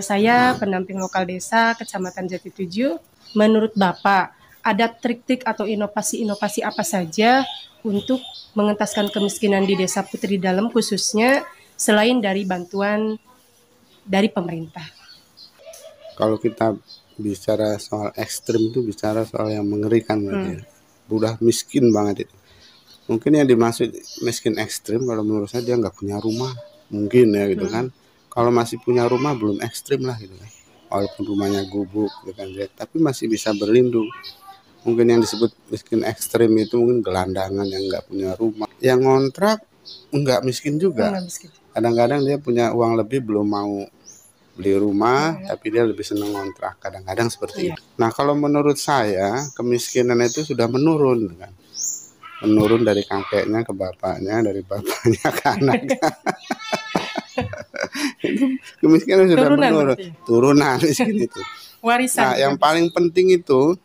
Saya pendamping lokal desa Kecamatan Jatitujuh. Menurut Bapak, ada trik-trik atau inovasi-inovasi apa saja untuk mengentaskan kemiskinan di Desa Putri Dalem khususnya selain dari bantuan dari pemerintah? Kalau kita bicara soal ekstrim itu bicara soal yang mengerikan berarti ya. Udah miskin banget itu. Mungkin yang dimaksud miskin ekstrim kalau menurut saya dia nggak punya rumah. Mungkin ya gitu kan. Kalau masih punya rumah belum ekstrim lah gitu kan. Walaupun rumahnya gubuk gitu kan, tapi masih bisa berlindung. Mungkin yang disebut miskin ekstrim itu mungkin gelandangan yang nggak punya rumah. Yang ngontrak nggak miskin juga. Kadang-kadang dia punya uang lebih belum mau beli rumah, tapi dia lebih senang ngontrak. Kadang-kadang seperti itu. Nah, kalau menurut saya kemiskinan itu sudah menurun kan. Menurun dari kakeknya ke bapaknya, dari bapaknya ke anaknya. Itu kemiskinan sudah menurun. Turunan miskin itu. Warisan. Nah, yang paling penting itu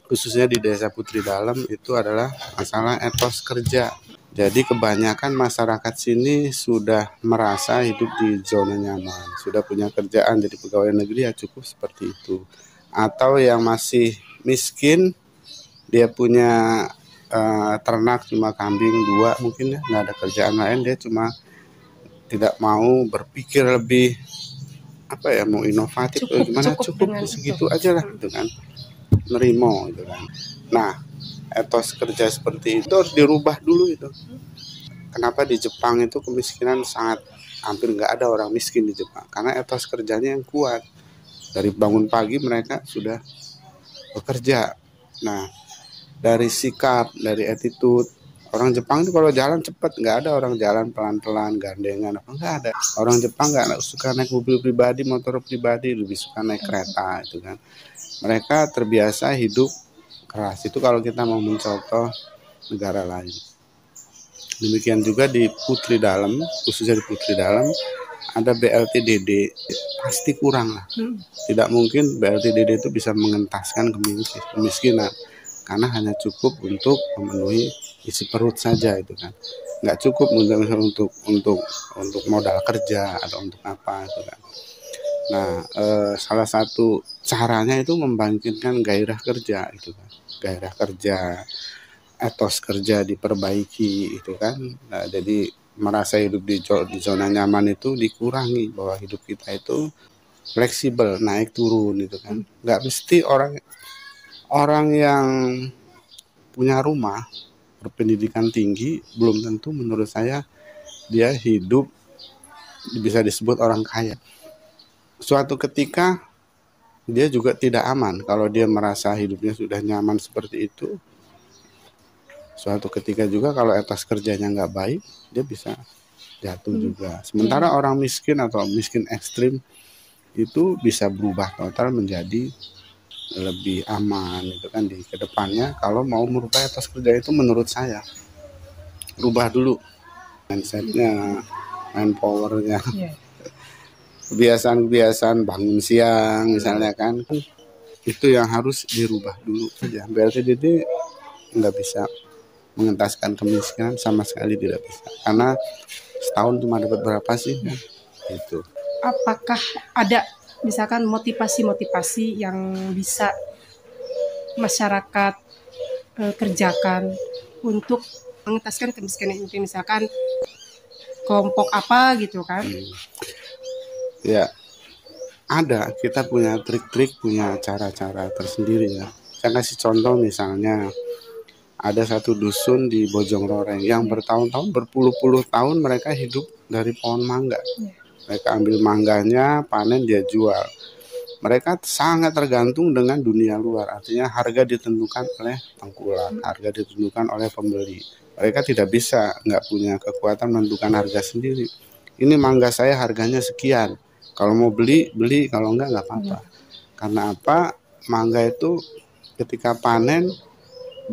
khususnya di Desa Putri Dalem itu adalah masalah etos kerja. Jadi kebanyakan masyarakat sini sudah merasa hidup di zona nyaman, sudah punya kerjaan jadi pegawai negeri ya cukup seperti itu. Atau yang masih miskin, dia punya ternak cuma kambing 2 mungkin ya, nggak ada kerjaan lain, dia cuma tidak mau berpikir lebih apa ya, mau inovatif atau gimana, cukup segitu aja lah gitu kan, nerimo gitu kan. Nah, etos kerja seperti itu harus dirubah dulu itu. Kenapa di Jepang itu kemiskinan sangat hampir nggak ada orang miskin di Jepang? Karena etos kerjanya yang kuat. Dari bangun pagi mereka sudah bekerja. Nah, dari sikap, dari attitude, orang Jepang itu kalau jalan cepat, nggak ada orang jalan pelan-pelan, gandengan, apa nggak ada. Orang Jepang nggak suka naik mobil pribadi, motor pribadi, lebih suka naik kereta itu kan. Mereka terbiasa hidup keras. Itu kalau kita mau mencontoh negara lain. Demikian juga di Putri Dalem, khususnya di Putri Dalem, ada BLT-DD, pasti kurang lah. Tidak mungkin BLT-DD itu bisa mengentaskan kemiskinan, karena hanya cukup untuk memenuhi isi perut saja itu kan. Nggak cukup untuk modal kerja atau untuk apa itu kan. Nah, salah satu caranya itu membangkitkan gairah kerja itu kan, gairah kerja, etos kerja diperbaiki itu kan. Nah, jadi merasa hidup di zona nyaman itu dikurangi, bahwa hidup kita itu fleksibel, naik turun itu kan. Nggak mesti orang yang punya rumah berpendidikan tinggi belum tentu menurut saya dia hidup bisa disebut orang kaya. Suatu ketika dia juga tidak aman kalau dia merasa hidupnya sudah nyaman seperti itu. Suatu ketika juga kalau etos kerjanya nggak baik, dia bisa jatuh juga. Sementara orang miskin atau miskin ekstrim itu bisa berubah total menjadi lebih aman itu kan di kedepannya. Kalau mau merubah etos kerja itu menurut saya rubah dulu mindsetnya, manpowernya, kebiasaan-kebiasaan bangun siang misalnya kan, itu yang harus dirubah dulu saja. BLTDD nggak bisa mengentaskan kemiskinan, sama sekali tidak bisa, karena setahun cuma dapat berapa sih kan? Itu. Apakah ada misalkan motivasi-motivasi yang bisa masyarakat kerjakan untuk mengentaskan kemiskinan itu, misalkan kelompok apa gitu kan? Ya, ada, kita punya trik-trik, punya cara-cara tersendiri ya. Saya kasih contoh misalnya, ada satu dusun di Bojongroreng yang bertahun-tahun, berpuluh-puluh tahun mereka hidup dari pohon mangga. Mereka ambil mangganya, panen, dia jual. Mereka sangat tergantung dengan dunia luar, artinya harga ditentukan oleh tengkulak, harga ditentukan oleh pembeli. Mereka tidak bisa, nggak punya kekuatan menentukan harga sendiri. Ini mangga saya harganya sekian, kalau mau beli, beli, kalau nggak apa-apa. Karena apa? Mangga itu ketika panen,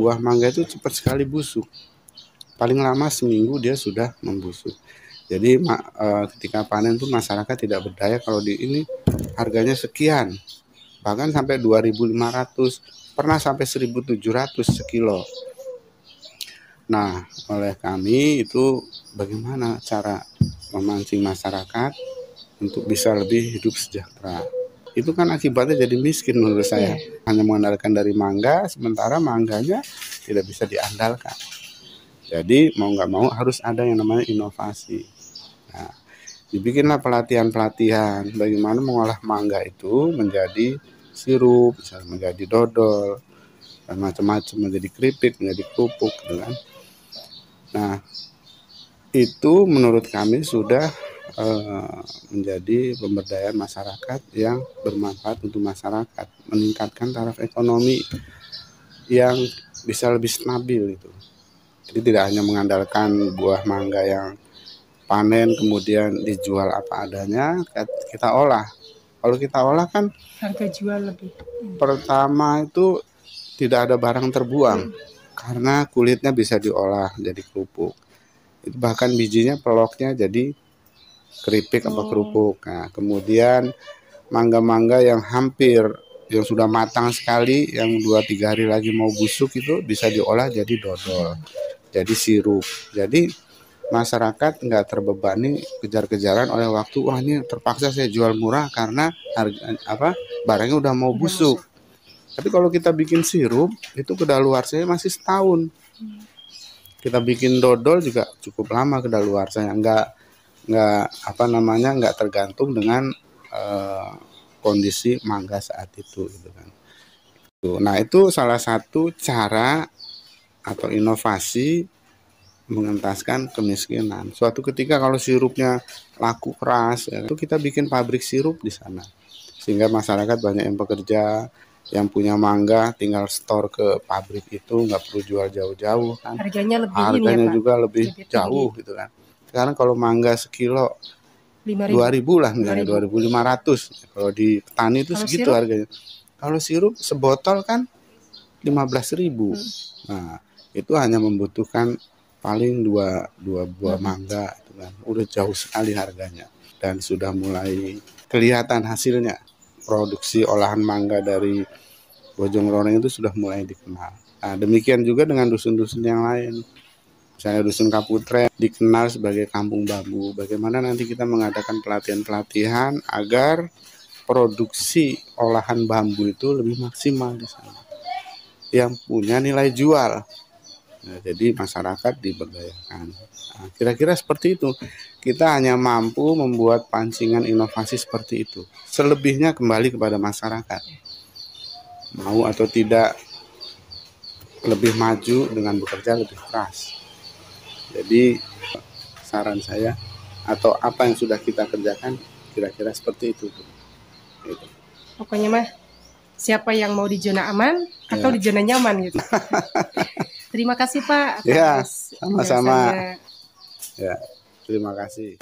buah mangga itu cepat sekali busuk. Paling lama seminggu dia sudah membusuk. Jadi ketika panen pun masyarakat tidak berdaya kalau di ini harganya sekian. Bahkan sampai 2.500, pernah sampai 1.700 sekilo. Nah, oleh kami itu bagaimana cara memancing masyarakat untuk bisa lebih hidup sejahtera. Itu kan akibatnya jadi miskin menurut saya. Hanya mengandalkan dari mangga, sementara mangganya tidak bisa diandalkan. Jadi mau nggak mau harus ada yang namanya inovasi. Nah, dibikinlah pelatihan-pelatihan bagaimana mengolah mangga itu menjadi sirup, misalnya menjadi dodol, dan macam-macam, menjadi keripik, menjadi kerupuk, gitu kan. Nah, itu menurut kami sudah menjadi pemberdayaan masyarakat yang bermanfaat untuk masyarakat, meningkatkan taraf ekonomi yang bisa lebih stabil itu. Jadi tidak hanya mengandalkan buah mangga yang panen kemudian dijual apa adanya, kita olah. Kalau kita olah kan harga jual lebih. Pertama itu tidak ada barang terbuang karena kulitnya bisa diolah jadi kerupuk. Itu bahkan bijinya, peloknya jadi keripik apa kerupuk. Nah, kemudian mangga-mangga yang yang sudah matang sekali, yang 2-3 hari lagi mau busuk itu bisa diolah jadi dodol, jadi sirup. Jadi masyarakat nggak terbebani kejar-kejaran oleh waktu. Wah, ini terpaksa saya jual murah karena harga barangnya udah mau busuk. Tapi kalau kita bikin sirup itu kedaluarsanya masih setahun. Kita bikin dodol juga cukup lama kedaluarsanya, nggak tergantung dengan kondisi mangga saat itu, gitu kan. Nah, itu salah satu cara atau inovasi mengentaskan kemiskinan. Suatu ketika kalau sirupnya laku keras, itu kita bikin pabrik sirup di sana, sehingga masyarakat banyak yang bekerja, yang punya mangga tinggal store ke pabrik itu, nggak perlu jual jauh-jauh kan. Harganya juga lebih jauh gitu kan. Sekarang kalau mangga sekilo 2.000 lah, misalnya 2.500. Kalau di petani itu segitu harganya. Kalau sirup sebotol kan 15.000. Nah, itu hanya membutuhkan paling dua buah mangga itu kan. Udah jauh sekali harganya dan sudah mulai kelihatan hasilnya. Produksi olahan mangga dari Bojong Roreng itu sudah mulai dikenal. Nah, demikian juga dengan dusun-dusun yang lain. Misalnya Dusun Kaputren dikenal sebagai kampung bambu. Bagaimana nanti kita mengadakan pelatihan-pelatihan agar produksi olahan bambu itu lebih maksimal di sana, yang punya nilai jual. Nah, jadi masyarakat diberdayakan. Nah, kira-kira seperti itu. Kita hanya mampu membuat pancingan inovasi seperti itu. Selebihnya kembali kepada masyarakat. Mau atau tidak lebih maju dengan bekerja lebih keras. Jadi saran saya atau apa yang sudah kita kerjakan kira-kira seperti itu. Gitu. Pokoknya mah siapa yang mau di zona aman atau di zona nyaman gitu. Terima kasih Pak. Ya, sama-sama. Ya, terima kasih.